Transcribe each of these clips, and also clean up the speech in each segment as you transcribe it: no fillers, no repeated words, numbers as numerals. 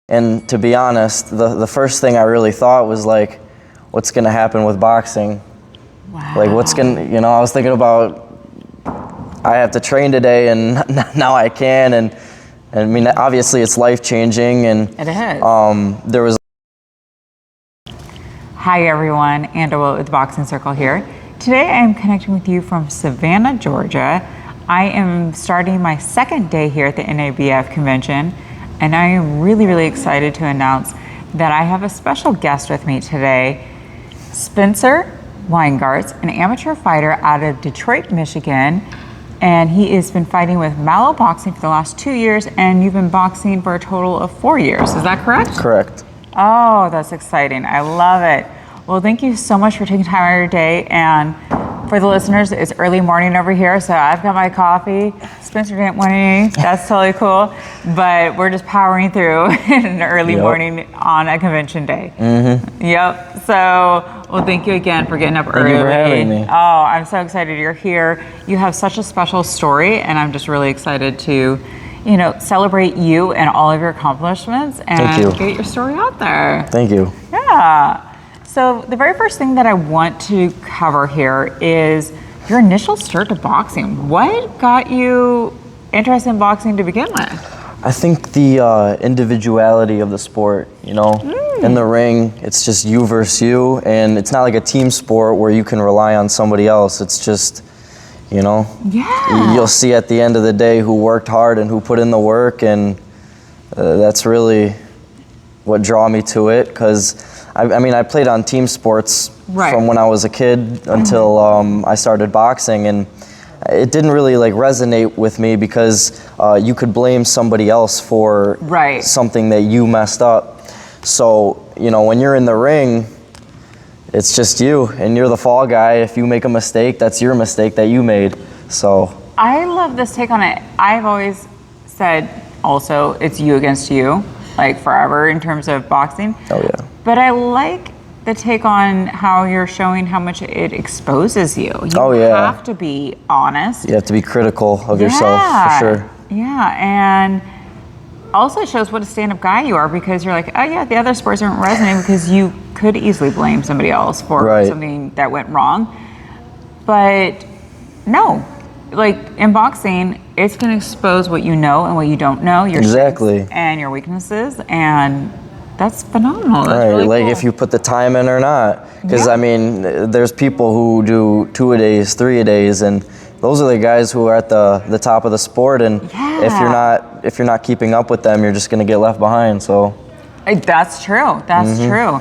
And to be honest, the first thing I really thought was like, what's going to happen with boxing? Wow. Like what's going to, I was thinking about, I have to train today and now I can. And I mean, obviously it's life-changing. And it is. There was. Hi everyone, Anna with Boxing Circle here. Today I am connecting with you from Savannah, Georgia. I am starting my second day here at the NABF convention, and I am really, really excited to announce that I have a special guest with me today, Spencer Weingartz, an amateur fighter out of Detroit, Michigan, and he has been fighting with Mallo Boxing for the last 2 years, and you've been boxing for a total of 4 years. Is that correct? Correct. Oh, that's exciting. I love it. Well, thank you so much for taking time out of your day. And for the listeners, it's early morning over here, so I've got my coffee. Spencer didn't want any. That's totally cool. But we're just powering through an early morning on a convention day. Mm-hmm. Yep. So, well, thank you again for getting up early. Thank you for having me. Oh, I'm so excited you're here. You have such a special story, and I'm just really excited to celebrate you and all of your accomplishments and get your story out there. Thank you. Yeah. So the very first thing that I want to cover here is your initial start to boxing. What got you interested in boxing to begin with? I think the individuality of the sport, in the ring, it's just you versus you, and it's not like a team sport where you can rely on somebody else. It's just, you'll see at the end of the day who worked hard and who put in the work, and that's really what drew me to it, because I played on team sports from when I was a kid until I started boxing, and it didn't really resonate with me because you could blame somebody else for something that you messed up. So, when you're in the ring, it's just you, and you're the fall guy. If you make a mistake, that's your mistake that you made. So I love this take on it. I've always said also it's you against you, forever in terms of boxing. Oh yeah. But I like the take on how you're showing how much it exposes you. You have to be honest. You have to be critical of yourself, for sure. Yeah, and also it shows what a stand-up guy you are, because you're like, oh yeah, the other sports aren't resonating, because you could easily blame somebody else for something that went wrong. But no, in boxing, it's going to expose what you know and what you don't know, your strengths and your weaknesses, and that's phenomenal. That's really cool. If you put the time in or not. Because there's people who do 2 a days, 3 a days, and those are the guys who are at the top of the sport. And if you're not keeping up with them, you're just going to get left behind. So that's true. That's true.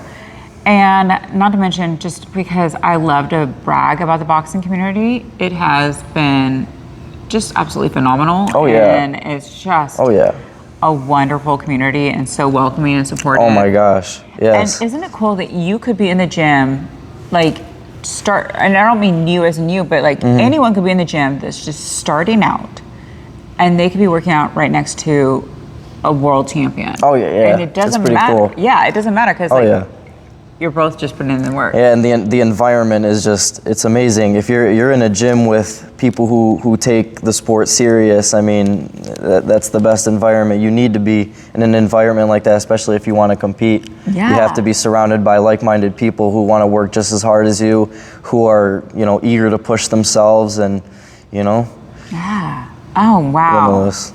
And not to mention, just because I love to brag about the boxing community, it has been just absolutely phenomenal. Oh yeah. And it's just a wonderful community, and so welcoming and supportive. Oh my gosh, yes. And isn't it cool that you could be in the gym, and I don't mean you as in you, but anyone could be in the gym that's just starting out, and they could be working out right next to a world champion. Oh yeah. And it doesn't pretty matter. Cool. Yeah, it doesn't matter, because you're both just putting in the work. Yeah, and the environment is it's amazing. If you're in a gym with people who take the sport serious, that's the best environment. You need to be in an environment like that, especially if you want to compete. Yeah. You have to be surrounded by like-minded people who want to work just as hard as you, who are, eager to push themselves, and, Yeah. Oh, wow. limitless.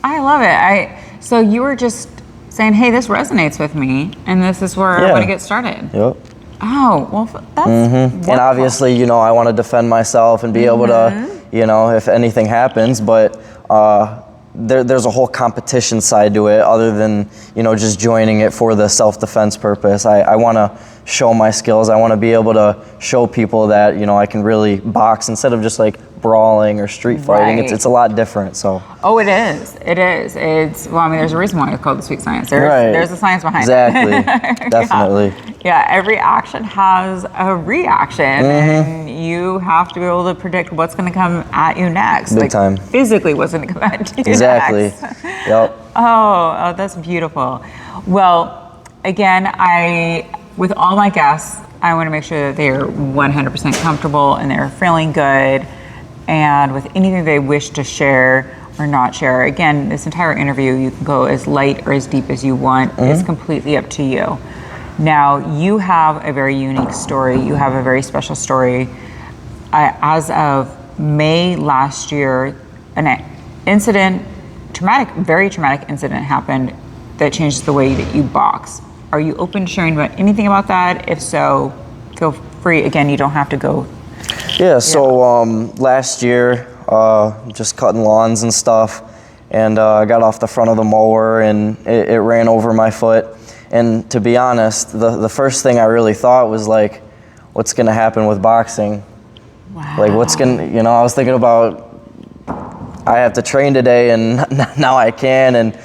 I love it. So you were just saying, hey, this resonates with me, and this is where I want to get started. Yep. Oh, well, that's wonderful. And obviously, I want to defend myself and be able to, if anything happens, but there's a whole competition side to it, other than, just joining it for the self-defense purpose. I want to show my skills. I want to be able to show people that, I can really box instead of just brawling or street fighting. It's a lot different. So. Oh, it is. There's a reason why it's called the sweet science. There's a science behind it. Definitely. Yeah, every action has a reaction, and you have to be able to predict what's going to come at you next. Big time. Physically, what's going to come at you next. Yep. Oh, that's beautiful. Well, again, with all my guests, I want to make sure that they're 100% comfortable and they're feeling good, and with anything they wish to share or not share. Again, this entire interview, you can go as light or as deep as you want. It's completely up to you. Now, you have a very unique story. You have a very special story. As of May last year, an incident, very traumatic incident happened that changed the way that you box. Are you open to sharing anything about that? If so, feel free. Again, you don't have to go. Yeah, so last year, just cutting lawns and stuff, and I got off the front of the mower and it ran over my foot. And to be honest, the first thing I really thought was like, what's gonna happen with boxing? Wow. Like I was thinking about, I have to train today and now I can, and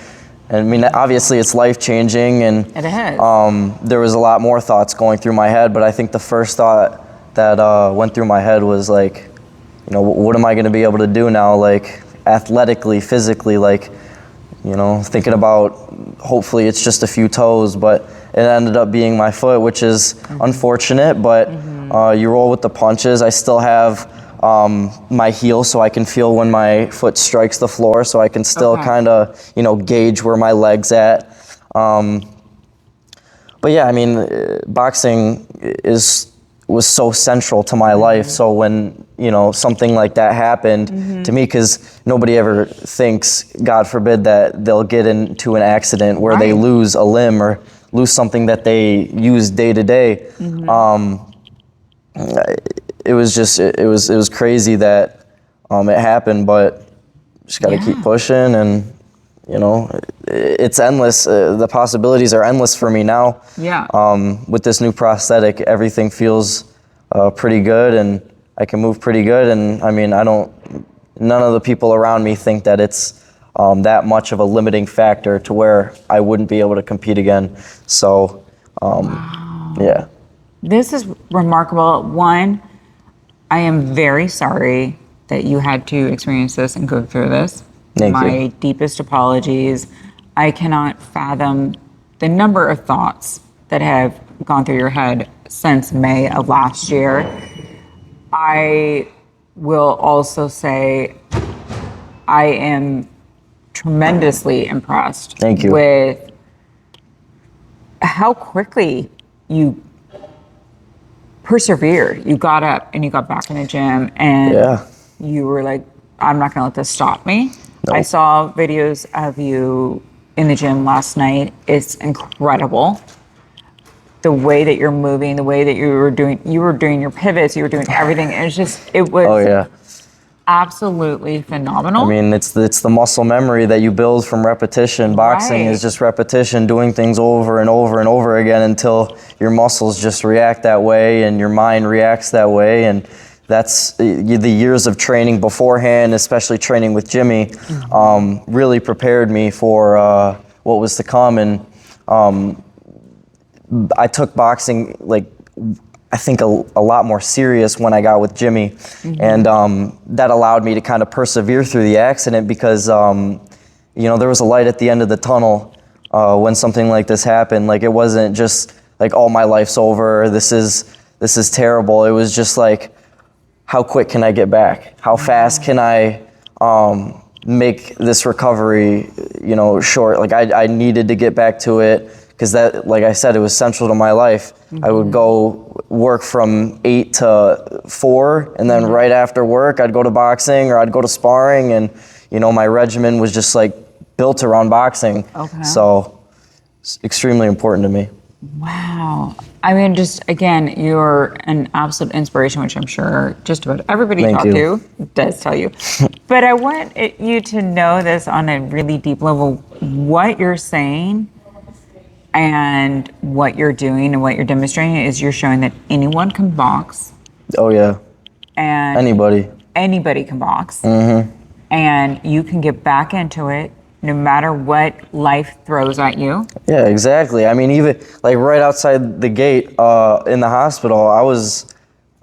I mean, obviously it's life-changing, and it is. There was a lot more thoughts going through my head, but I think the first thought that went through my head was like, what am I going to be able to do now, like athletically, physically, like, thinking about, hopefully it's just a few toes, but it ended up being my foot, which is unfortunate, but you roll with the punches. I still have my heel, so I can feel when my foot strikes the floor, so I can still kind of, gauge where my leg's at. But yeah, I mean, boxing was so central to my life. So when, something like that happened to me, because nobody ever thinks, God forbid, that they'll get into an accident where they lose a limb or lose something that they use day to day. It was crazy that it happened, but just got to keep pushing, and it's endless. The possibilities are endless for me now. Yeah. With this new prosthetic, everything feels pretty good, and I can move pretty good. And I mean, none of the people around me think that it's that much of a limiting factor to where I wouldn't be able to compete again. So, yeah. This is remarkable. One, I am very sorry that you had to experience this and go through this. Thank My you. deepest apologies. I cannot fathom the number of thoughts that have gone through your head since May of last year. I will also say I am tremendously impressed Thank you. with how quickly you persevered. You got up and you got back in the gym, and you were like, I'm not gonna let this stop me. Nope. I saw videos of you in the gym last night. It's incredible. The way that you're moving, the way that you were doing your pivots, you were doing everything. It was absolutely phenomenal. I mean, it's the muscle memory that you build from repetition. Boxing is just repetition, doing things over and over and over again until your muscles just react that way and your mind reacts that way. And that's the years of training beforehand, especially training with Jimmy, really prepared me for what was to come. And I took boxing, I think a lot more serious when I got with Jimmy, and that allowed me to kind of persevere through the accident, because there was a light at the end of the tunnel when something like this happened. Like, it wasn't just like, oh, my life's over, this is terrible. It was just like, how quick can I get back? How fast can I make this recovery short? Like, I needed to get back to it, because that, like I said, it was central to my life. I would go work from 8 to 4, and then right after work, I'd go to boxing or I'd go to sparring, and my regimen was just like built around boxing. So it's extremely important to me. Wow. I mean, just again, you're an absolute inspiration, which I'm sure just about everybody you talk to does tell you. But I want you to know this on a really deep level. What you're saying and what you're doing and what you're demonstrating is you're showing that anyone can box. Oh, yeah. And anybody can box. And you can get back into it no matter what life throws at you. Yeah, exactly. I mean, even like right outside the gate in the hospital, I was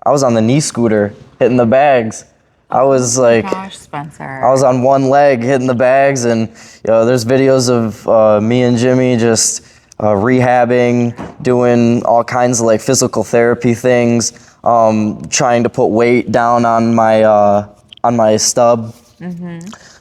on the knee scooter hitting the bags. I was like, gosh, Spencer. I was on one leg hitting the bags, and there's videos of me and Jimmy just rehabbing, doing all kinds of like physical therapy things, trying to put weight down on my stub.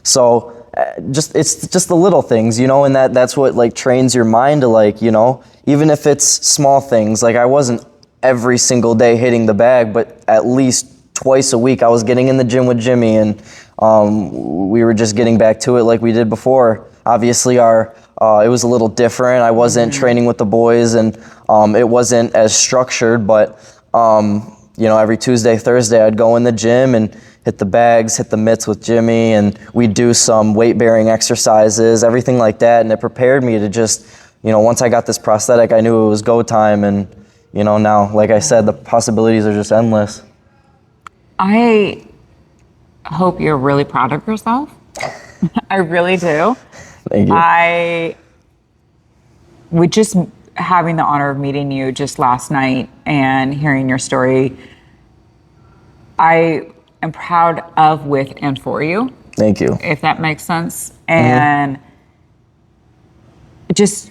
So it's just the little things, and that's what like trains your mind to like, even if it's small things. Like I wasn't every single day hitting the bag, but at least twice a week I was getting in the gym with Jimmy, and we were just getting back to it like we did before. Obviously it was a little different. I wasn't training with the boys, and it wasn't as structured, but every Tuesday, Thursday I'd go in the gym and hit the bags, hit the mitts with Jimmy, and we'd do some weight-bearing exercises, everything like that, and it prepared me to just, once I got this prosthetic, I knew it was go time, and, now, like I said, the possibilities are just endless. I hope you're really proud of yourself. I really do. Thank you. With just having the honor of meeting you just last night and hearing your story, I am proud of, with, and for you. Thank you. If that makes sense. And just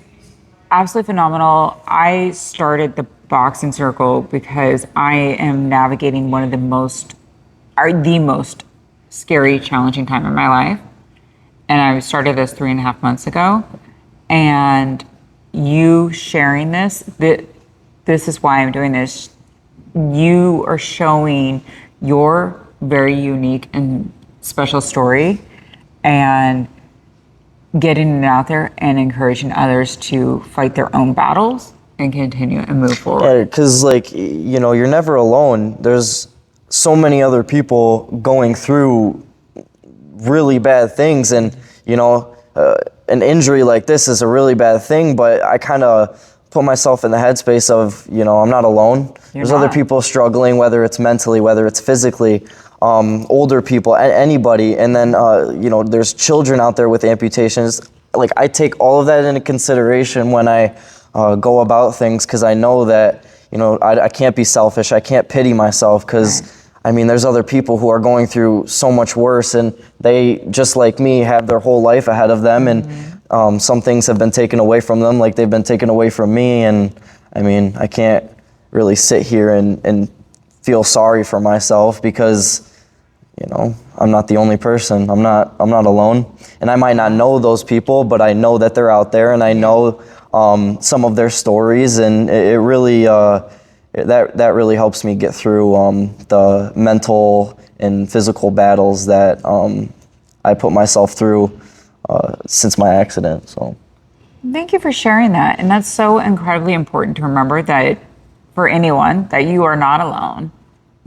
absolutely phenomenal. I started the boxing circle because I am navigating one of the most scary, challenging time in my life. And I started this 3.5 months ago. And you sharing this is why I'm doing this. You are showing your very unique and special story and getting it out there and encouraging others to fight their own battles and continue and move forward. Yeah, because you're never alone. There's so many other people going through really bad things, and an injury like this is a really bad thing, but I kind of put myself in the headspace of, I'm not alone. There's other people struggling, whether it's mentally, whether it's physically, older people, anybody. And then, there's children out there with amputations. Like I take all of that into consideration when I go about things, because I know that, I can't be selfish. I can't pity myself, because there's other people who are going through so much worse, and they, just like me, have their whole life ahead of them, and some things have been taken away from them, like they've been taken away from me, and I can't really sit here and feel sorry for myself, because I'm not the only person. I'm not alone, and I might not know those people, but I know that they're out there, and I know some of their stories, and it really that really helps me get through the mental and physical battles that I put myself through since my accident. So thank you for sharing that. And that's so incredibly important to remember, that for anyone, that you are not alone,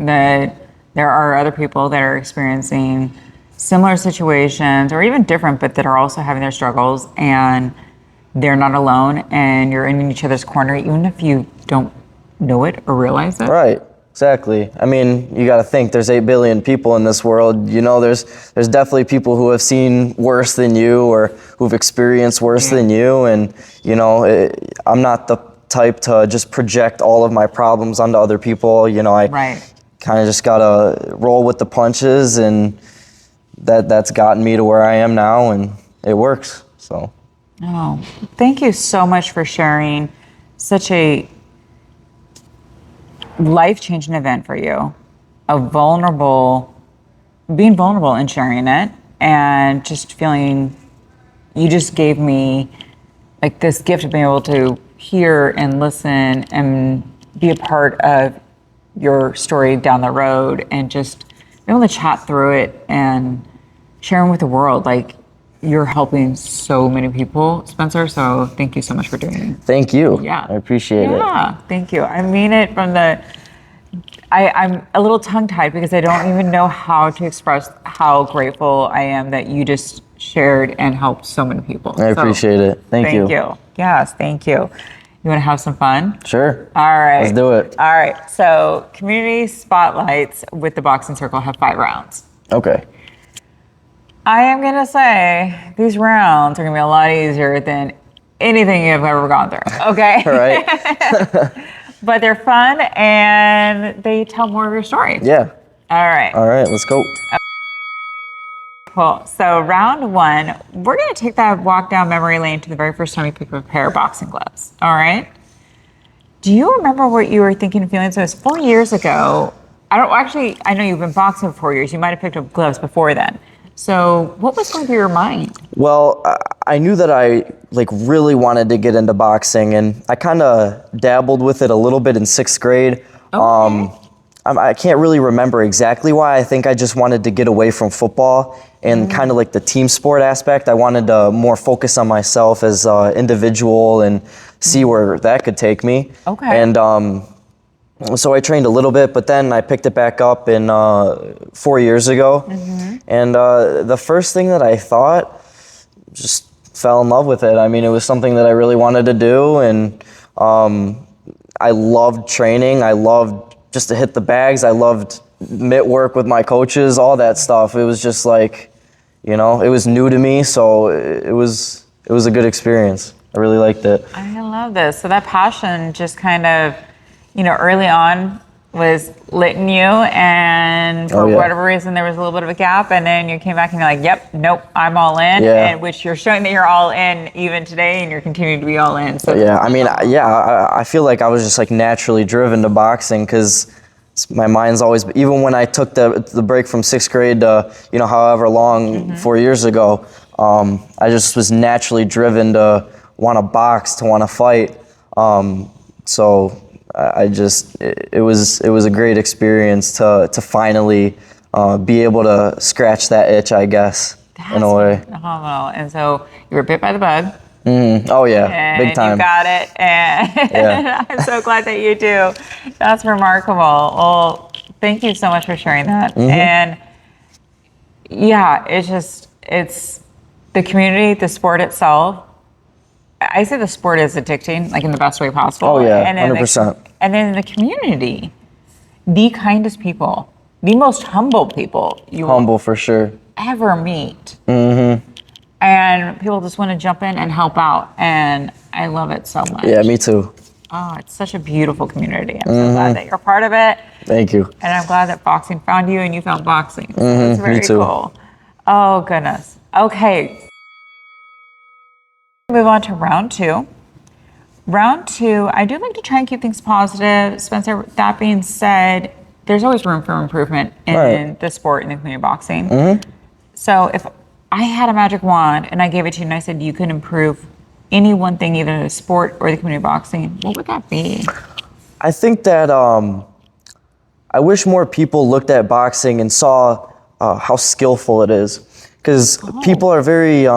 that there are other people that are experiencing similar situations or even different, but that are also having their struggles, and they're not alone, and you're in each other's corner, even if you don't know it or realize it. Right, exactly. You got to think, there's 8 billion people in this world. There's definitely people who have seen worse than you, or who've experienced worse than you, and I'm not the type to just project all of my problems onto other people. I kind of just gotta roll with the punches, and that's gotten me to where I am now, and it works. So. Oh, thank you so much for sharing such a life-changing event for you, being vulnerable and sharing it, and just feeling, you just gave me like this gift of being able to hear and listen and be a part of your story down the road, and just be able to chat through it and sharing with the world. Like, you're helping so many people, Spencer, so thank you so much for doing it. Thank you. Yeah. I appreciate it. Yeah, thank you. I mean it from I'm a little tongue-tied, because I don't even know how to express how grateful I am that you just shared and helped so many people. I appreciate it. Thank you. Thank you. Yes, thank you. You want to have some fun? Sure. All right. Let's do it. All right. So, community spotlights with the boxing circle have 5 rounds. Okay. I am going to say these rounds are going to be a lot easier than anything you've ever gone through. Okay? All right. But they're fun, and they tell more of your story. Yeah. All right. All right, let's go. Cool. So round 1, we're going to take that walk down memory lane to the very first time you picked up a pair of boxing gloves. All right? Do you remember what you were thinking and feeling? So it was 4 years ago. I know you've been boxing for 4 years. You might have picked up gloves before then. So what was going through your mind? Well, I knew that I really wanted to get into boxing, and I kind of dabbled with it a little bit in 6th grade. Okay. I can't really remember exactly why. I think I just wanted to get away from football and kind of like the team sport aspect. I wanted to more focus on myself as an individual and see where that could take me. Okay. And so I trained a little bit, but then I picked it back up in 4 years ago. And the first thing that I thought, just fell in love with it. I mean, it was something that I really wanted to do, and I loved training. I loved just to hit the bags. I loved mitt work with my coaches, all that stuff. It was just like, it was new to me, so it was a good experience. I really liked it. I love this. So that passion just kind of, early on was lit in you, and for whatever reason there was a little bit of a gap, and then you came back and you're like, yep, nope, I'm all in, and which you're showing that you're all in even today, and you're continuing to be all in. So I feel like I was just like naturally driven to boxing, because my mind's always, even when I took the break from 6th grade to however long 4 years ago, I just was naturally driven to want to box, to want to fight. So it was a great experience to finally be able to scratch that itch, I guess, in a way. Phenomenal. And so you were bit by the bug. Oh yeah, big time. You got it, and I'm so glad that you do. That's remarkable. Well, thank you so much for sharing that. And yeah, it's the community, the sport itself. I say the sport is addicting, like in the best way possible. Oh yeah, 100%. And then the community, the kindest people, the most humble people you will for sure ever meet. And people just want to jump in and help out, and I love it so much. Yeah, me too. Oh, it's such a beautiful community. I'm so glad that you're part of it. Thank you. And I'm glad that boxing found you and you found boxing. So it's very me too. cool. Oh, goodness. Okay. Move on to round two. Round two, I do like to try and keep things positive. Spencer, that being said, there's always room for improvement in the sport and the community boxing. So if I had a magic wand and I gave it to you and I said you could improve any one thing, either in the sport or the community boxing, what would that be? I think that I wish more people looked at boxing and saw how skillful it is. Because people are very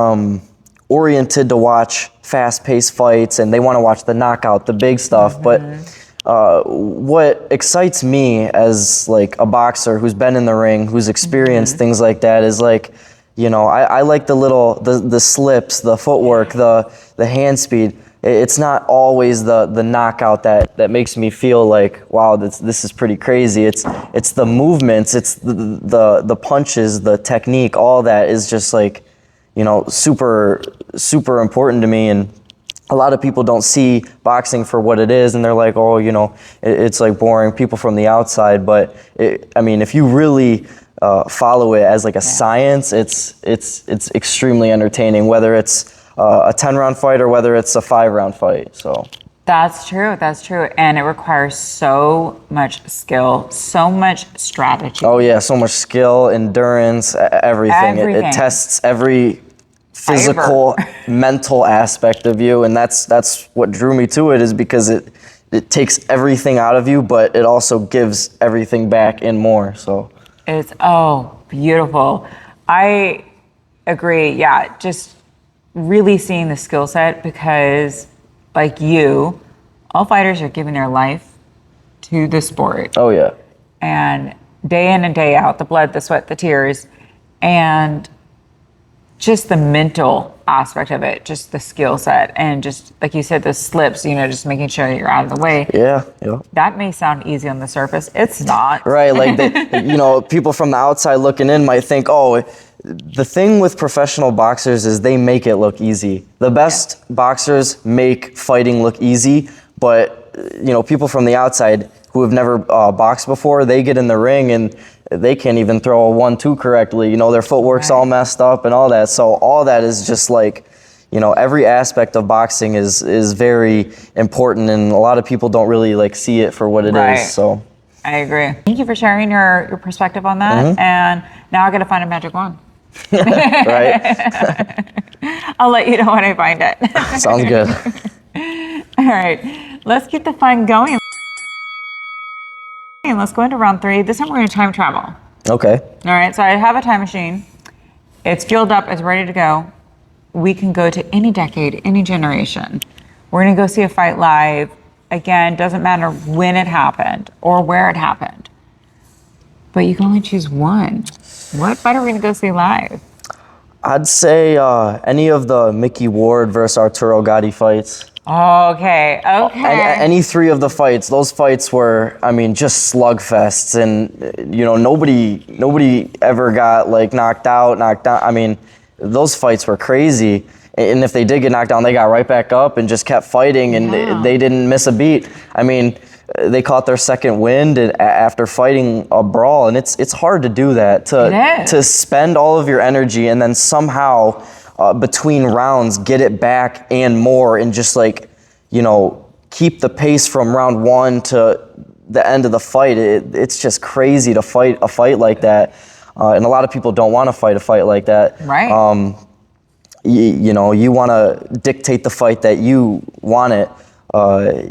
oriented to watch fast-paced fights, and they want to watch the knockout, the big stuff. But what excites me as like a boxer who's been in the ring, who's experienced things like that, is like, I like the slips, the footwork, the hand speed. It's not always the knockout that makes me feel like, wow, this is pretty crazy. It's the movements, it's the punches, the technique, all that is just like, super, super important to me. And a lot of people don't see boxing for what it is, and they're like, oh, it's like boring, people from the outside. But if you really follow it as like a science, it's extremely entertaining, whether it's a 10-round fight or whether it's a 5-round fight. So That's true, and it requires so much skill, so much strategy. Oh yeah, so much skill, endurance, everything. It tests every physical, mental aspect of you, and that's what drew me to it, is because it takes everything out of you, but it also gives everything back and more. So it's beautiful. I agree. Yeah, just really seeing the skill set, because like you, all fighters are giving their life to the sport. Oh yeah. And day in and day out, the blood, the sweat, the tears, and just the mental aspect of it, just the skill set, and just like you said, the slips, just making sure that you're out of the way. Yeah. That may sound easy on the surface. It's not. Right, like people from the outside looking in might think, oh, the thing with professional boxers is they make it look easy. The best boxers make fighting look easy, but people from the outside who have never boxed before, they get in the ring and they can't even throw a 1-2 correctly. Their footwork's all messed up and all that. So all that is just like, every aspect of boxing is very important, and a lot of people don't really like see it for what it is. So I agree. Thank you for sharing your perspective on that. And now I got to find a magic wand. Right? I'll let you know when I find it. Sounds good. All right, let's keep the fun going. Let's go into round 3. This time we're going to time travel. Okay. All right, so I have a time machine. It's fueled up, it's ready to go. We can go to any decade, any generation. We're going to go see a fight live. Again, doesn't matter when it happened or where it happened. But you can only choose one. What fight are we going to go see live? I'd say any of the Mickey Ward versus Arturo Gatti fights. Okay. Any 3 of the fights. Those fights were, I mean, just slugfests, and nobody ever got like knocked out. I mean, those fights were crazy. And if they did get knocked down, they got right back up and just kept fighting, and they didn't miss a beat. I mean, they caught their second wind after fighting a brawl, and it's hard to do that, to spend all of your energy and then somehow between rounds get it back and more, and just keep the pace from round 1 to the end of the fight. It's just crazy to fight a fight like that, and a lot of people don't want to fight a fight like that. Right. You want to dictate the fight that you want it.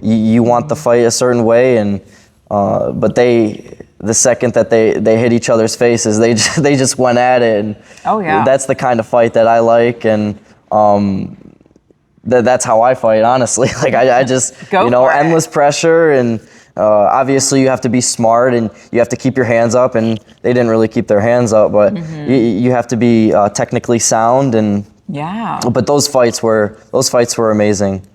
You want the fight a certain way, and but the second that they hit each other's faces, they just went at it. And that's the kind of fight that I like, and that's how I fight, honestly. Like I just endless pressure, and obviously you have to be smart and you have to keep your hands up, and they didn't really keep their hands up, but you have to be technically sound, and but those fights were amazing.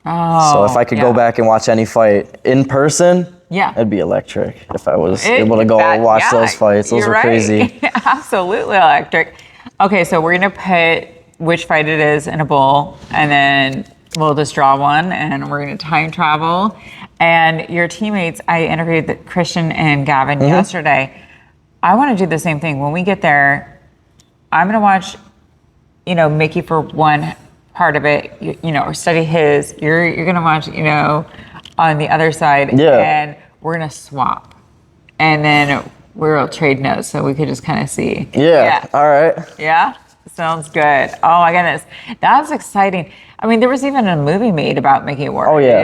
So if I could go back and watch any fight in person, it'd be electric if I was able to go watch those fights. Those were crazy. Absolutely electric. Okay, so we're going to put which fight it is in a bowl, and then we'll just draw one, and we're going to time travel. And your teammates, I interviewed Christian and Gavin yesterday. I want to do the same thing. When we get there, I'm going to watch, Mickey for one part of it, or study his. You're going to watch, on the other side, and we're going to swap. And then we'll trade notes, so we could just kind of see. Yeah. All right. Yeah? Sounds good. Oh my goodness. That's exciting. I mean, there was even a movie made about Mickey Ward. Oh, yeah.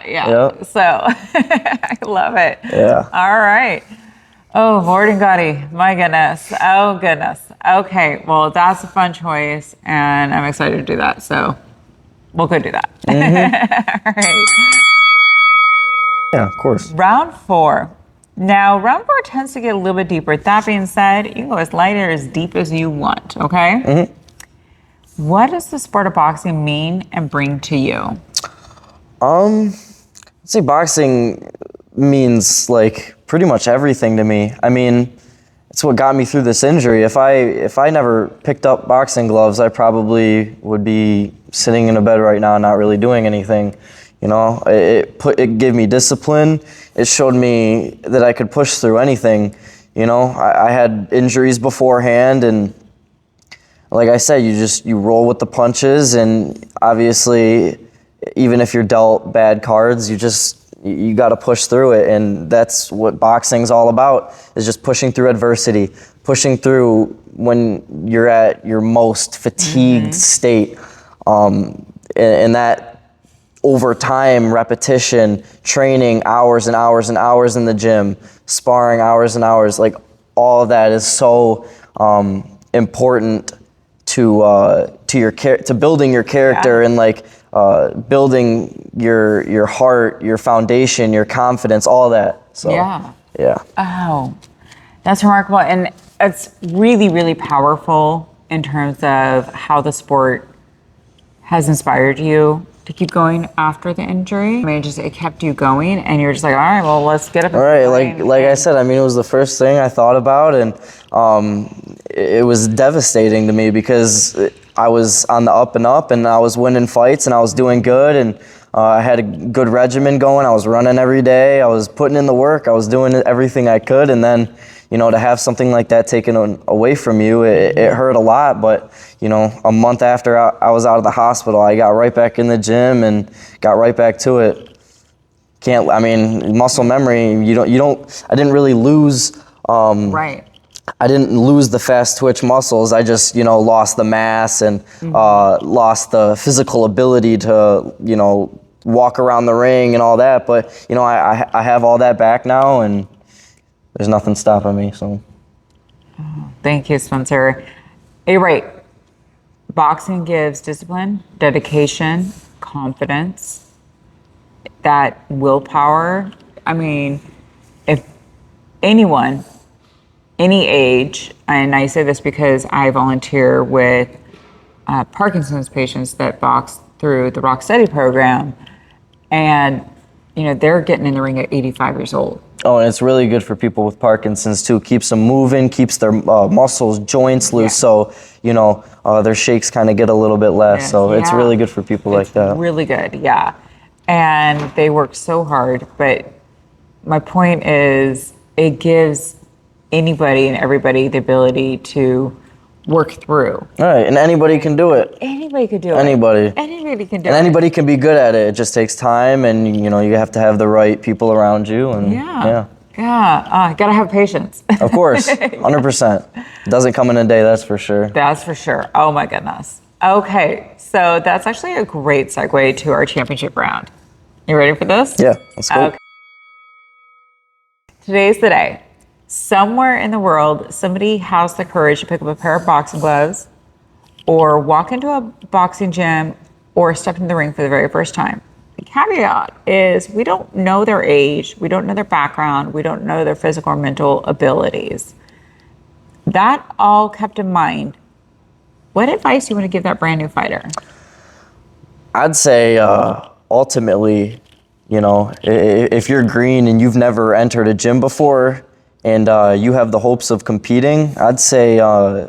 Yeah. Yep. So, I love it. Yeah. All right. Oh, Ward and Gotti. My goodness. Oh, goodness. Okay. Well, that's a fun choice, and I'm excited to do that. So, we'll go do that. All right. Yeah, of course. Round 4. Now, round 4 tends to get a little bit deeper. That being said, you can go as light or as deep as you want, okay? What does the sport of boxing mean and bring to you? I'd say boxing means pretty much everything to me. I mean, it's what got me through this injury. If I never picked up boxing gloves, I probably would be sitting in a bed right now, not really doing anything. It gave me discipline. It showed me that I could push through anything. I had injuries beforehand, and like I said, you roll with the punches, and obviously, even if you're dealt bad cards, you got to push through it, and that's what boxing's all about, is just pushing through adversity, pushing through when you're at your most fatigued state, and that over time, repetition, training, hours and hours and hours in the gym, sparring hours and hours, all of that is so important to building your character, and building your heart, your foundation, your confidence, all that. So yeah. Oh, that's remarkable, and it's really, really powerful in terms of how the sport has inspired you to keep going after the injury. I mean, it kept you going, and you're just like, all right, well, let's get up. All right, like I said, I mean, it was the first thing I thought about, and it was devastating to me because I was on the up and up, and I was winning fights, and I was doing good, and I had a good regimen going. I was running every day. I was putting in the work. I was doing everything I could, and then, to have something like that taken away from you, it hurt a lot. But, a month after I was out of the hospital, I got right back in the gym and got right back to it. Muscle memory, I didn't really lose right. I didn't lose the fast twitch muscles. I just, lost the mass and lost the physical ability to, walk around the ring and all that. But, I have all that back now, and there's nothing stopping me. So, Thank you, Spencer. You're right. Boxing gives discipline, dedication, confidence, that willpower. I mean, if anyone, any age, and I say this because I volunteer with Parkinson's patients that box through the Rock Steady program, and they're getting in the ring at 85 years old. Oh, and it's really good for people with Parkinson's too. Keeps them moving, keeps their muscles, joints loose. So, their shakes kind of get a little bit less. So it's really good for people like that. Really good, yeah. And they work so hard. But my point is, it gives anybody and everybody the ability to work through. All right, and anybody can do it. Anybody could do Anybody. it. Anybody can do And it. anybody can be good at it. It just takes time, and you have to have the right people around you. And Gotta have patience. Of course, 100%. Doesn't come in a day, that's for sure. That's for sure. Oh my goodness. Okay, so that's actually a great segue to our championship round. You ready for this? Yeah, let's go. Okay. Today's the day. Somewhere in the world, somebody has the courage to pick up a pair of boxing gloves or walk into a boxing gym or step into the ring for the very first time. The caveat is we don't know their age, we don't know their background, we don't know their physical or mental abilities. That all kept in mind, what advice do you want to give that brand new fighter? I'd say ultimately, if you're green and you've never entered a gym before and you have the hopes of competing, I'd say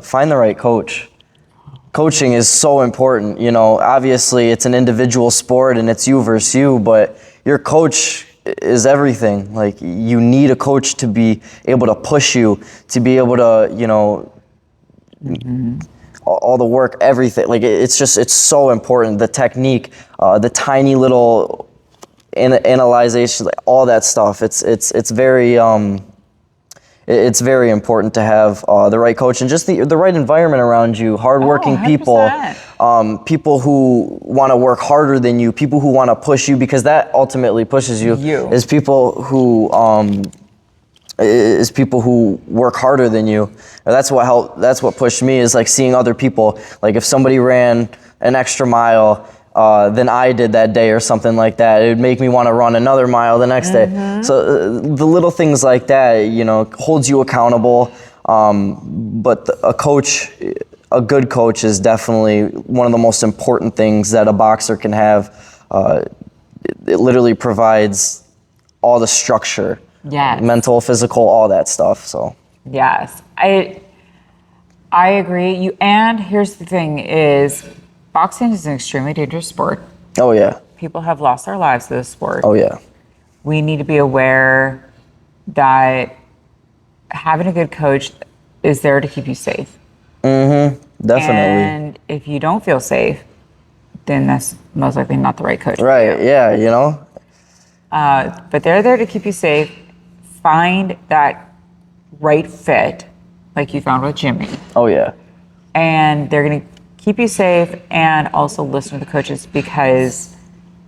find the right coach. Coaching is so important. Obviously it's an individual sport and it's you versus you, but your coach is everything. Like, you need a coach to be able to push you, to be able to, all the work, everything. Like, it's so important. The technique, the tiny little analyzation, all that stuff. It's very important to have the right coach and just the right environment around you. Hardworking people, people who want to work harder than you, people who want to push you, because that ultimately pushes you. Is people who work harder than you. And that's what pushed me, is like seeing other people. Like, if somebody ran an extra mile than I did that day or something like that, it would make me want to run another mile the next day. So the little things like that, holds you accountable. But a good coach is definitely one of the most important things that a boxer can have. It literally provides all the structure. Yes. Mental, physical, all that stuff. So. Yes, I agree. And here's the thing is, boxing is an extremely dangerous sport. Oh yeah. People have lost their lives to this sport. Oh yeah. We need to be aware that having a good coach is there to keep you safe. Definitely. And if you don't feel safe, then that's most likely not the right coach. Right, yeah, But they're there to keep you safe. Find that right fit, like you found with Jimmy. Oh yeah. And they're going to keep you safe, and also listen to the coaches, because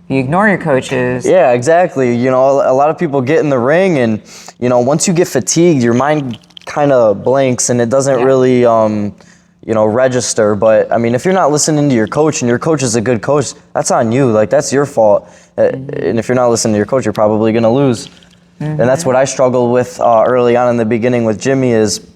if you ignore your coaches. Yeah, exactly. A lot of people get in the ring, and once you get fatigued, your mind kind of blanks and it doesn't really register. But I mean, if you're not listening to your coach, and your coach is a good coach, that's on you. Like, that's your fault. And if you're not listening to your coach, you're probably going to lose. And that's what I struggled with early on in the beginning with Jimmy, is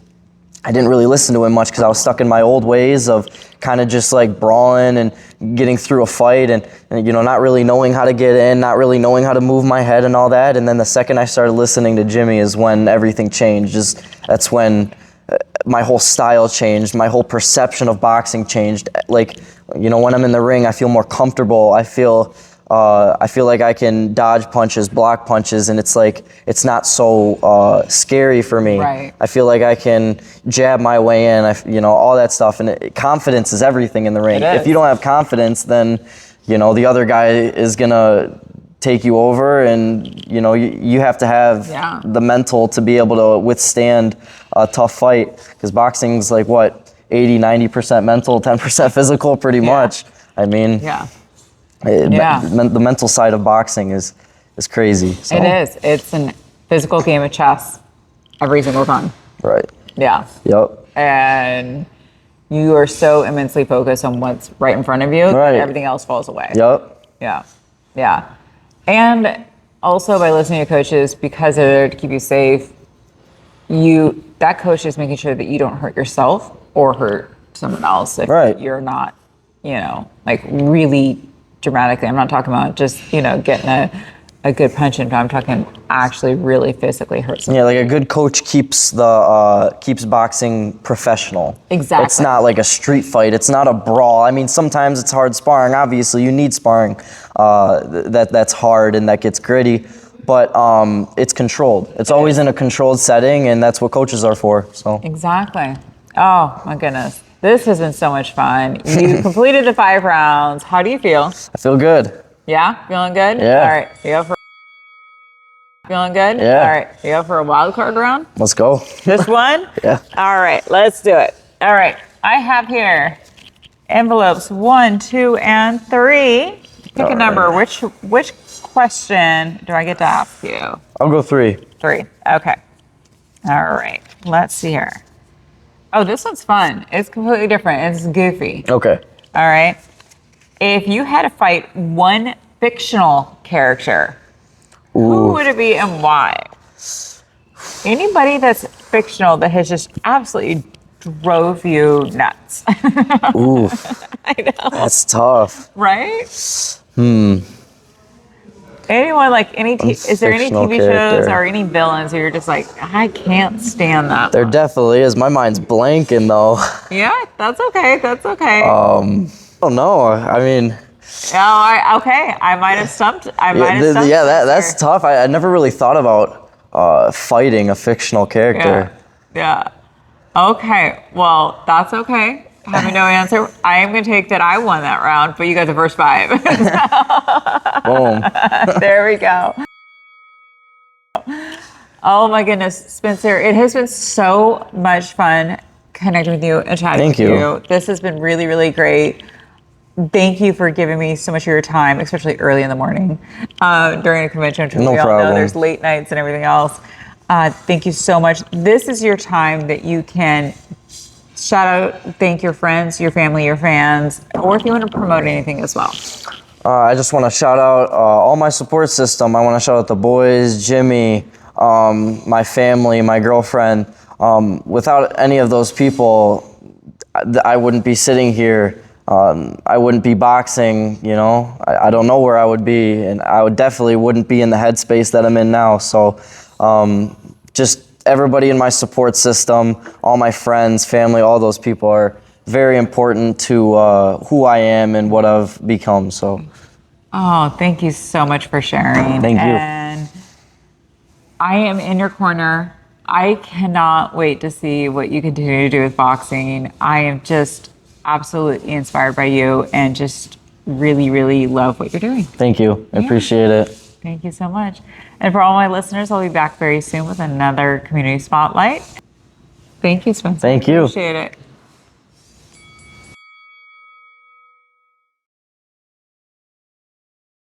I didn't really listen to him much because I was stuck in my old ways of kind of just like brawling and getting through a fight and not really knowing how to get in, not really knowing how to move my head and all that. And then the second I started listening to Jimmy is when everything changed. That's when my whole style changed, my whole perception of boxing changed. Like, when I'm in the ring, I feel more comfortable. I feel like I can dodge punches, block punches, and it's like, it's not so scary for me. Right. I feel like I can jab my way in, all that stuff. And confidence is everything in the ring. If you don't have confidence, then, the other guy is gonna take you over, and you have to have the mental to be able to withstand a tough fight, because boxing's like what, 80-90% mental, 10% physical, pretty much. I mean, the mental side of boxing is crazy. So. It is. It's a physical game of chess every single time. Right. Yeah. Yep. And you are so immensely focused on what's right in front of you that everything else falls away. Yep. Yeah. Yeah. And also by listening to coaches, because they're there to keep you safe, that coach is making sure that you don't hurt yourself or hurt someone else if you're not, like really dramatically. I'm not talking about just, getting a good punch in, but I'm talking actually really physically hurt someone. Yeah, like a good coach keeps boxing professional. Exactly. It's not like a street fight. It's not a brawl. I mean, sometimes it's hard sparring. Obviously, you need sparring that's hard and that gets gritty, but it's controlled. It's always in a controlled setting, and that's what coaches are for. So. Exactly. Oh my goodness, this has been so much fun. You completed the 5 rounds. How do you feel? I feel good. Yeah, feeling good? Yeah. All right, feeling good? Yeah. All right, you go for a wild card round? Let's go. This one? Yeah. All right, let's do it. All right, I have here envelopes 1, 2, and 3. Pick a number. Which question do I get to ask you? I'll go 3. 3. Okay. All right. Let's see here. Oh, this one's fun. It's completely different. It's goofy. Okay. All right. If you had to fight one fictional character, who would it be and why? Anybody that's fictional that has just absolutely drove you nuts. Ooh. I know. That's tough. Right? Anyone, like is there any TV shows or any villains that you're just like, I can't stand that? There definitely is. My mind's blanking though. Yeah, that's okay. That's okay. I don't know. I mean. I might have stumped. Yeah, that's tough. I never really thought about fighting a fictional character. Yeah. Okay. Well, that's okay. Having no answer. I am going to take that I won that round, but you got the first 5. Boom. There we go. Oh my goodness, Spencer, it has been so much fun connecting with you and chatting with you. This has been really, really great. Thank you for giving me so much of your time, especially early in the morning during a convention, which we all know there's late nights and everything else. Thank you so much. This is your time that you can shout out, thank your friends, your family, your fans, or if you want to promote anything as well. I just want to shout out all my support system. I want to shout out the boys, Jimmy, my family, my girlfriend. Without any of those people, I wouldn't be sitting here. I wouldn't be boxing, I don't know where I would be, and I definitely wouldn't be in the headspace that I'm in now. So just everybody in my support system, all my friends, family, all those people are very important to who I am and what I've become. So. Oh, thank you so much for sharing. Thank you. And I am in your corner. I cannot wait to see what you continue to do with boxing. I am just absolutely inspired by you and just really, really love what you're doing. Thank you. I appreciate it. Thank you so much. And for all my listeners, I'll be back very soon with another Community Spotlight. Thank you, Spencer. Thank you. Appreciate it.